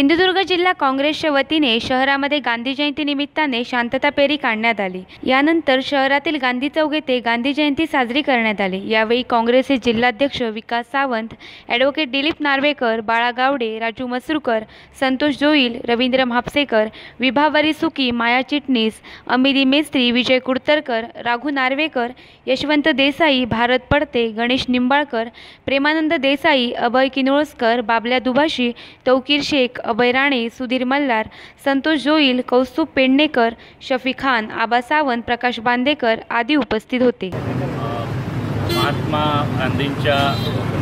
सिंधुदुर्ग जिल्हा काँग्रेसच्या वतीने शहरामध्ये गांधी जयंती निमित्ताने शांतता फेरी काढण्यात आली। यानंतर शहरातील गांधी चौक येथे गांधी जयंती साजरी करण्यात आली। यावेळी काँग्रेसचे जिल्हाध्यक्ष विकास सावंत, ॲडव्होकेट दिलीप नार्वेकर, बाळा गावडे, राजू मसरूकर, संतोष जोईल, रवींद्र म्हापसेकर, विभा वरीसुकी, माया चिटणीस, अमिरी मेस्त्री, विजय कुडतरकर, राघू नार्वेकर, यशवंत देसाई, भारत पडते, गणेश निंबाळकर, प्रेमानंद देसाई, अभय किनोळकर, बाबल्या दुभाषी, तौकीर शेख, अभय राणे, सुधीर मल्हार, संतोष जोईल, कौस्तुभ पेडणेकर, शफी खान, आबा सावंत, प्रकाश बांदेकर आदी उपस्थित होते। महात्मा गांधींच्या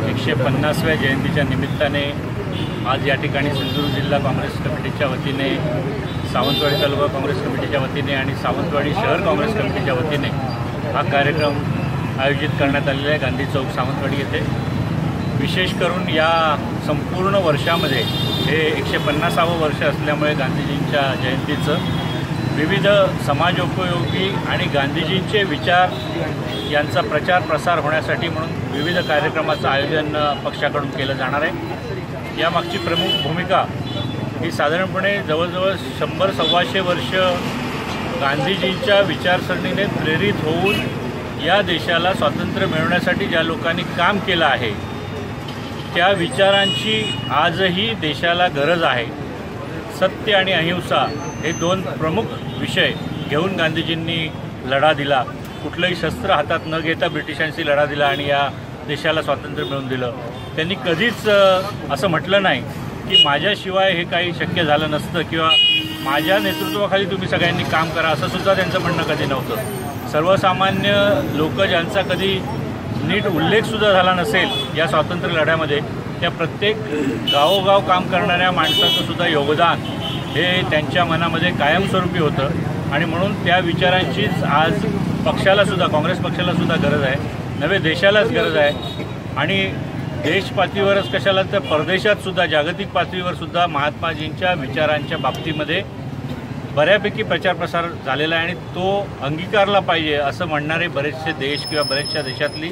150व्या जयंतीच्या निमित्ताने आज या ठिकाणी सिंधुदुर्ग जिल्हा काँग्रेस कमिटीच्या वतीने, सावंतवाडी तालुका काँग्रेस कमिटीच्या वतीने आणि सावंतवाडी शहर काँग्रेस कमिटीच्या वतीने हा कार्यक्रम आयोजित करण्यात आलेला आहे गांधी चौक सावंतवाडी येथे। विशेष करून या संपूर्ण वर्षामध्ये हे 150वं वर्ष असल्यामुळे गांधीजींच्या जयंतीचं विविध समाजोपयोगी आणि गांधीजींचे विचार यांचा प्रचार प्रसार होण्यासाठी म्हणून विविध कार्यक्रमाचं आयोजन पक्षाकडून केलं जाणार आहे। यामागची प्रमुख भूमिका ही साधारणपणे जवळजवळ 100-125 वर्ष गांधीजींच्या विचारसरणीने प्रेरित होऊन या देशाला स्वातंत्र्य मिळवण्यासाठी ज्या लोकांनी काम केलं आहे त्या विचारांची आजही देशाला गरज आहे। सत्य आणि अहिंसा हे दोन प्रमुख विषय घेऊन गांधीजींनी लढा दिला। कुठलंही शस्त्र हातात न घेता ब्रिटिशांशी लढा दिला आणि या देशाला स्वातंत्र्य मिळवून दिलं। त्यांनी कधीच असं म्हटलं नाही की माझ्याशिवाय हे काही शक्य झालं नसतं किंवा माझ्या नेतृत्वाखाली तुम्ही सगळ्यांनी काम करा, असं सुद्धा त्यांचं म्हणणं कधी नव्हतं। सर्वसामान्य लोक ज्यांचा कधी नीट उल्लेखसुद्धा झाला नसेल या स्वातंत्र्य लढ्यामध्ये, त्या प्रत्येक गावोगाव काम करणाऱ्या माणसाचं सुद्धा योगदान हे त्यांच्या मनामध्ये कायमस्वरूपी होतं आणि म्हणून त्या विचारांचीच आज पक्षालासुद्धा, काँग्रेस पक्षालासुद्धा गरज आहे, नव्हे देशालाच गरज आहे। आणि देश पातळीवरच कशाला तर परदेशातसुद्धा, जागतिक पातळीवरसुद्धा महात्माजींच्या विचारांच्या बाबतीमध्ये बऱ्यापैकी प्रचार प्रसार झालेला आहे आणि तो अंगीकारला पाहिजे असं म्हणणारे बरेचसे देश किंवा बऱ्याचशा देशातली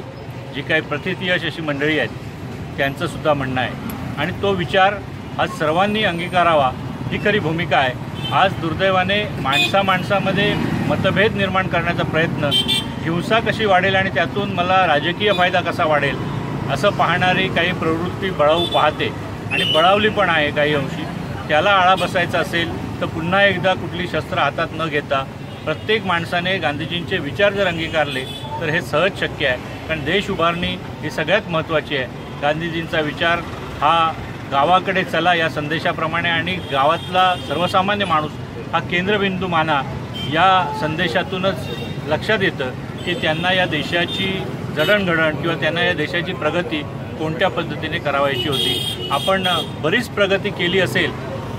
जी काही प्रथितयश अशी मंडळी आहेत त्यांचंसुद्धा म्हणणं आहे आणि तो विचार आज सर्वांनी अंगीकारावा ही खरी भूमिका आहे। आज दुर्दैवाने माणसामध्ये मतभेद निर्माण करण्याचा प्रयत्न, हिंसा कशी वाढेल आणि त्यातून मला राजकीय फायदा कसा वाढेल असं पाहणारी काही प्रवृत्ती बळावू पाहते आणि बळावली पण आहे काही अंशी। त्याला आळा बसायचा असेल तर पुन्हा एकदा कुठली शस्त्र हातात न घेता प्रत्येक माणसाने गांधीजींचे विचार जर अंगीकारले तर हे सहज शक्य आहे। कारण देश उभारणी ही सगळ्यात महत्त्वाची आहे। गांधीजींचा विचार हा गावाकडे चला या संदेशाप्रमाणे आणि गावातला सर्वसामान्य माणूस हा केंद्रबिंदू माना या संदेशातूनच लक्षात येतं की त्यांना या देशाची जडणघडण किंवा त्यांना या देशाची प्रगती कोणत्या पद्धतीने करावायची होती। आपण बरीच प्रगती केली असेल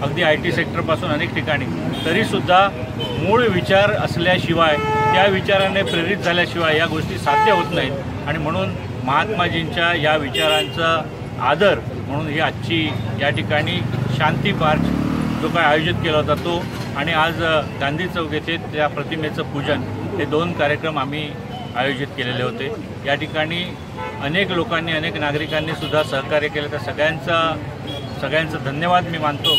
अगदी IT सेक्टरपासून अनेक ठिकाणी, तरीसुद्धा मूळ विचार असल्याशिवाय, त्या विचाराने प्रेरित झाल्याशिवाय या गोष्टी साध्य होत नाहीत आणि म्हणून महात्माजींच्या या विचारांचा आदर म्हणून ही आजची या ठिकाणी शांती मार्च जो काय आयोजित केला होता तो आणि आज गांधी चौक येथे त्या प्रतिमेचं पूजन, हे दोन कार्यक्रम आम्ही आयोजित केलेले होते। या ठिकाणी अनेक लोकांनी, अनेक नागरिकांनी सुद्धा सहकार्य केलं, तर सगळ्यांचं धन्यवाद मी मानतो।